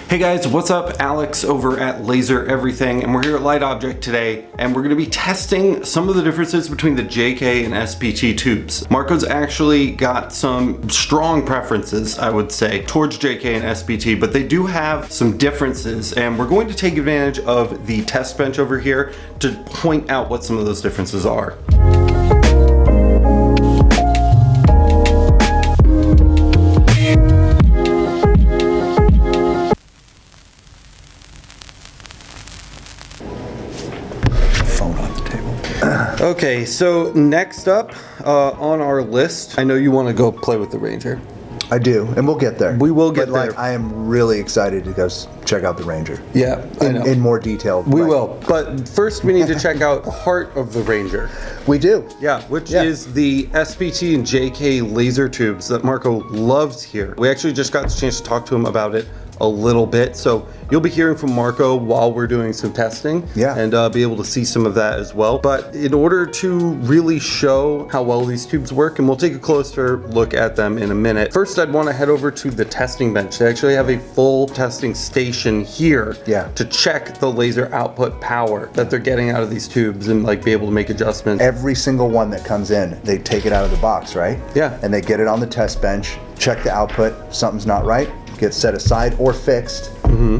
Hey guys, what's up? Alex over at Laser Everything, and we're here at Light Object today, and we're going to be testing some of the differences between the JK and SPT tubes. Marco's actually got some strong preferences, I would say, towards JK and SPT, but they do have some differences, and we're going to take advantage of the test bench over here to point out what some of those differences are. Okay, so next up on our list, I know you want to go play with the Ranger. I do, and we'll get there. We will get there. Like, I am really excited to go check out the Ranger. Yeah, I know. In more detail. We will, but first we need to check out the heart of the Ranger. We do. Yeah, which is the SPT and JK laser tubes that Marco loves here. We actually just got the chance to talk to him about it a little bit, so you'll be hearing from Marco while we're doing some testing, and be able to see some of that as well. But in order to really show how well these tubes work, and we'll take a closer look at them in a minute, first I'd want to head over to the testing bench. They actually have a full testing station here to check the laser output power that they're getting out of these tubes and like be able to make adjustments. Every single one that comes in, they take it out of the box, right? Yeah. And they get it on the test bench, check the output, something's not right, gets set aside or fixed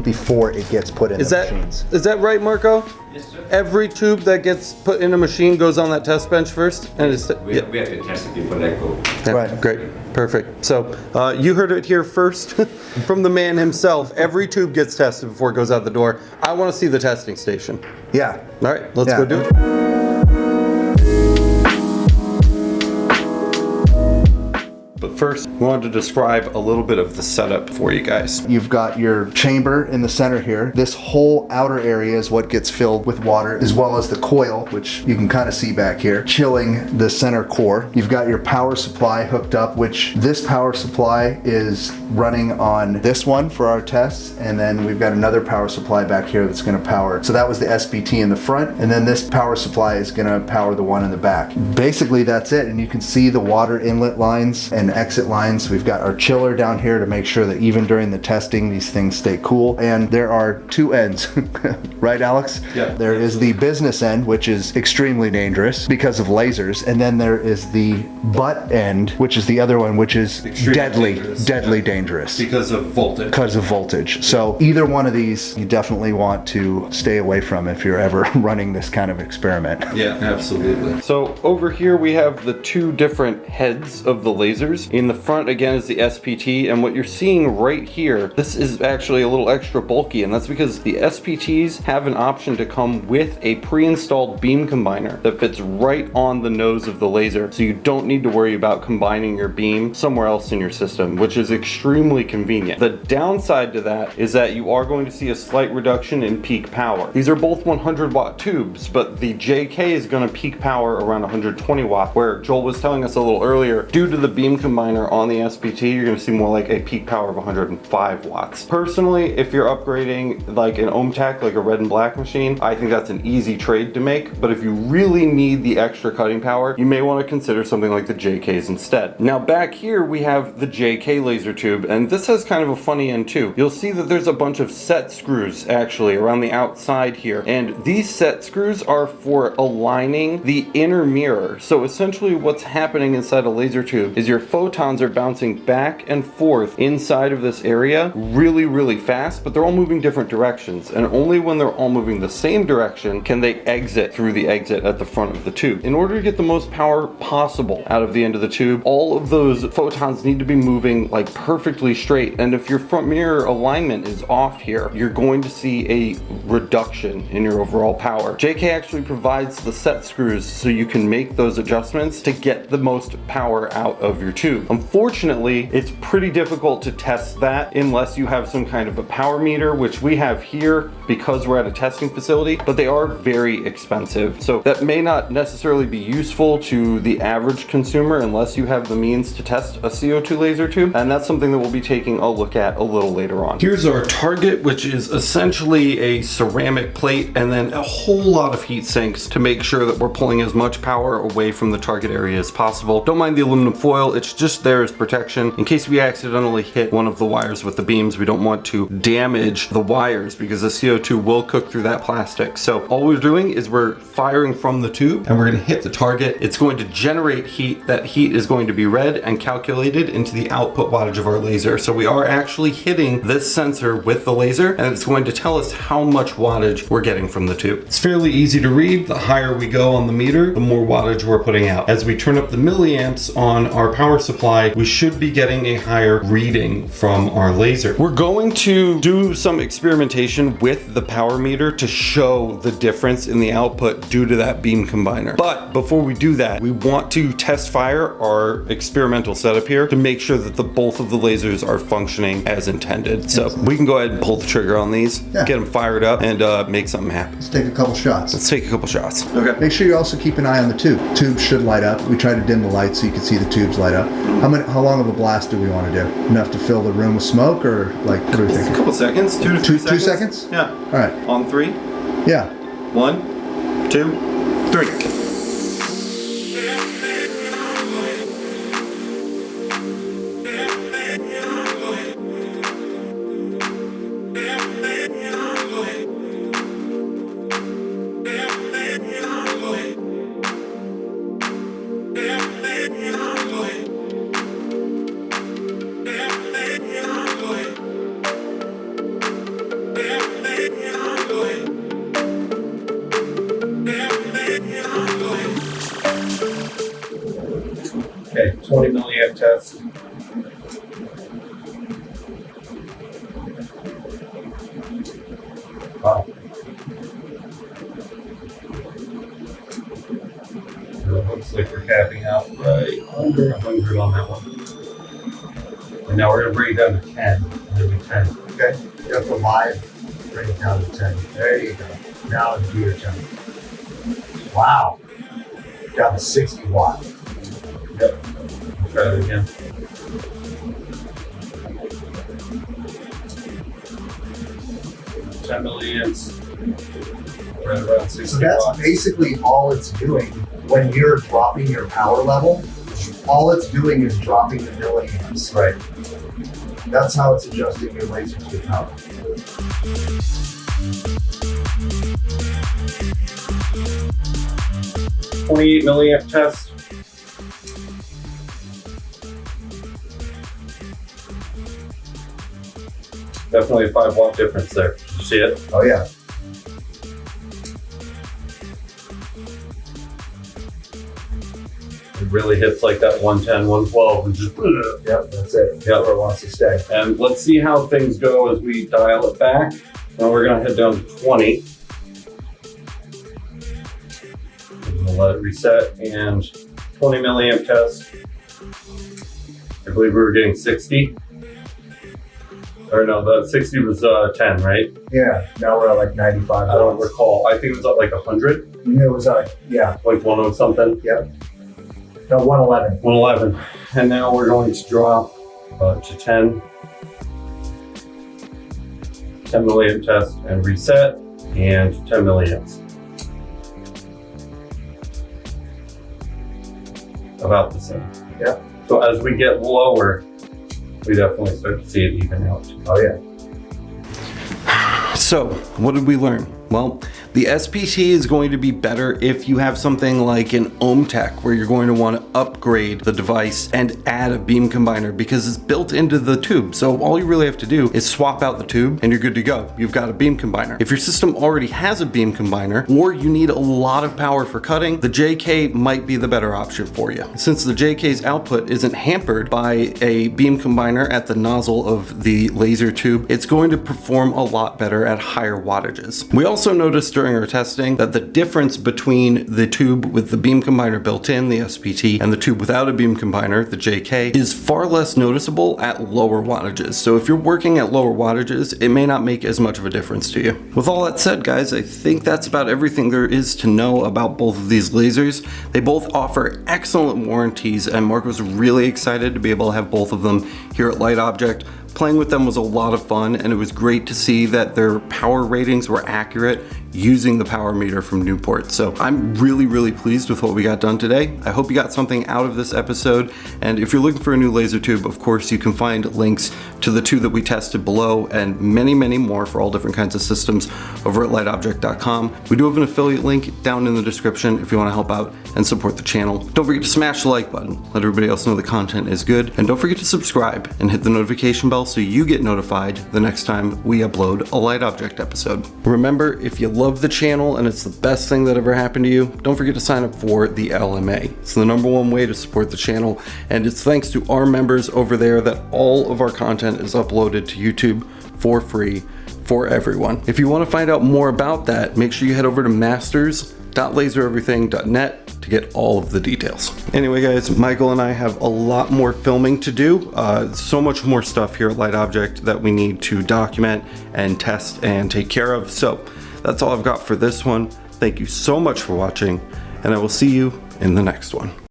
before it gets put in the machines. Is that right, Marco? Yes, sir. Every tube that gets put in a machine goes on that test bench first? And We have to test it before that go. Yeah, Right. Great, perfect. So you heard it here first from the man himself. Every tube gets tested before it goes out the door. I want to see the testing station. Yeah. All right, let's go do it. But first, we wanted to describe a little bit of the setup for you guys. You've got your chamber in the center here. This whole outer area is what gets filled with water, as well as the coil, which you can kind of see back here, chilling the center core. You've got your power supply hooked up, which this power supply is running on this one for our tests, and then we've got another power supply back here that's going to power. So that was the SPT in the front, and then this power supply is going to power the one in the back. Basically, that's it, and you can see the water inlet lines and exit lines. We've got our chiller down here to make sure that even during the testing these things stay cool, and there are two ends right, Alex? Yeah. There is the business end, which is extremely dangerous because of lasers, and then there is the butt end, which is the other one, which is deadly dangerous Because of voltage. So either one of these you definitely want to stay away from if you're ever running this kind of experiment. Yeah, absolutely. So over here we have the two different heads of the lasers. In the front again is the SPT, and what you're seeing right here, this is actually a little extra bulky, and that's because the SPTs have an option to come with a pre-installed beam combiner that fits right on the nose of the laser, so you don't need to worry about combining your beam somewhere else in your system, which is extremely convenient. The downside to that is that you are going to see a slight reduction in peak power. These are both 100 watt tubes, but the JK is going to peak power around 120 watt, where Joel was telling us a little earlier, due to the beam combiner on the SPT, you're going to see more like a peak power of 105 watts. Personally, if you're upgrading like an OhmTech, like a red and black machine, I think that's an easy trade to make, but if you really need the extra cutting power, you may want to consider something like the JKs instead. Now back here we have the JK laser tube, and this has kind of a funny end too. You'll see that there's a bunch of set screws actually around the outside here, and these set screws are for aligning the inner mirror. So essentially what's happening inside a laser tube is your photons are bouncing back and forth inside of this area really fast, but they're all moving different directions, and only when they're all moving the same direction can they exit through the exit at the front of the tube. In order to get the most power possible out of the end of the tube, all of those photons need to be moving like perfectly straight, and if your front mirror alignment is off here, you're going to see a reduction in your overall power. JK actually provides the set screws so you can make those adjustments to get the most power out of your tube. Unfortunately, it's pretty difficult to test that unless you have some kind of a power meter, which we have here because we're at a testing facility, but they are very expensive. So that may not necessarily be useful to the average consumer unless you have the means to test a CO2 laser tube, and that's something that we'll be taking a look at a little later on. Here's our target, which is essentially a ceramic plate and then a whole lot of heat sinks to make sure that we're pulling as much power away from the target area as possible. Don't mind the aluminum foil, it's just just there as protection in case we accidentally hit one of the wires with the beams. We don't want to damage the wires because the CO2 will cook through that plastic. So all we're doing is we're firing from the tube and we're going to hit the target. It's going to generate heat. That heat is going to be read and calculated into the output wattage of our laser. So we are actually hitting this sensor with the laser, and it's going to tell us how much wattage we're getting from the tube. It's fairly easy to read. The higher we go on the meter, the more wattage we're putting out. As we turn up the milliamps on our power supply, we should be getting a higher reading from our laser. We're going to do some experimentation with the power meter to show the difference in the output due to that beam combiner. But before we do that, we want to test fire our experimental setup here to make sure that both of the lasers are functioning as intended. So we can go ahead and pull the trigger on these, get them fired up, and make something happen. Let's take a couple shots. Let's take a couple shots. Okay. Make sure you also keep an eye on the tube. Tubes should light up. We try to dim the light so you can see the tubes light up. How long of a blast do we want to do? Enough to fill the room with smoke, or like what do we think? A couple seconds, 2 to 3 seconds. 2 seconds? Yeah. All right. On 3. Yeah. 1, 2, 3. Okay, 20 milliamp test. Wow. It looks like we're capping out right under 100 on that one. And now we're going to bring it down to 10. Maybe 10. Okay, you have to live bring it down to 10. There you go. Now do your 10. Wow. Down to 60 watt. Yep. Try it again. 10 milliamps. Right around 60 So that's watts. basically all it's doing when you're dropping your power level. All it's doing is dropping the milliamps. Right. That's how it's adjusting your laser to power. .28 milliamp test. Definitely a 5 watt difference there. Did you see it? Oh yeah. It really hits like that 110, 112 and just Yep, that's it. Yep. That's where it wants to stay. And let's see how things go as we dial it back. Now we're gonna head down to 20. We'll let it reset and 20 milliamp test. I believe we were getting 60. Or no, the 60 was 10, right? Yeah, now we're at like 95 I don't watts. recall. I think it was at like 100, It was yeah, like 10 something. yep. No, 111. 111. And now we're going to drop to 10. 10 milliamp test and reset, and 10 milliamps. About the same. Yep. So as we get lower, we definitely start to see it even out. Oh yeah. So, what did we learn? Well, the SPT is going to be better if you have something like an OhmTech where you're going to want to upgrade the device and add a beam combiner because it's built into the tube. So all you really have to do is swap out the tube and you're good to go. You've got a beam combiner. If your system already has a beam combiner or you need a lot of power for cutting, the JK might be the better option for you. Since the JK's output isn't hampered by a beam combiner at the nozzle of the laser tube, it's going to perform a lot better at higher wattages. We also noticed during our testing that the difference between the tube with the beam combiner built in, the SPT, and the tube without a beam combiner, the JK, is far less noticeable at lower wattages. So if you're working at lower wattages, it may not make as much of a difference to you. With all that said, guys, I think that's about everything there is to know about both of these lasers. They both offer excellent warranties, and Mark was really excited to be able to have both of them here at Light Object. Playing with them was a lot of fun, and it was great to see that their power ratings were accurate using the power meter from Newport. So I'm really pleased with what we got done today. I hope you got something out of this episode, and if you're looking for a new laser tube, of course you can find links to the two that we tested below and many more for all different kinds of systems over at lightobject.com. We do have an affiliate link down in the description if you want to help out and support the channel. Don't forget to smash the like button, let everybody else know the content is good, and don't forget to subscribe and hit the notification bell so you get notified the next time we upload a Light Object episode. Remember, if you love the channel and it's the best thing that ever happened to you, don't forget to sign up for the LMA. It's the #1 way to support the channel, and it's thanks to our members over there that all of our content is uploaded to YouTube for free for everyone. If you want to find out more about that, make sure you head over to masters.lasereverything.net to get all of the details. Anyway guys, Michael and I have a lot more filming to do. So much more stuff here at Light Object that we need to document and test and take care of. So that's all I've got for this one. Thank you so much for watching, and I will see you in the next one.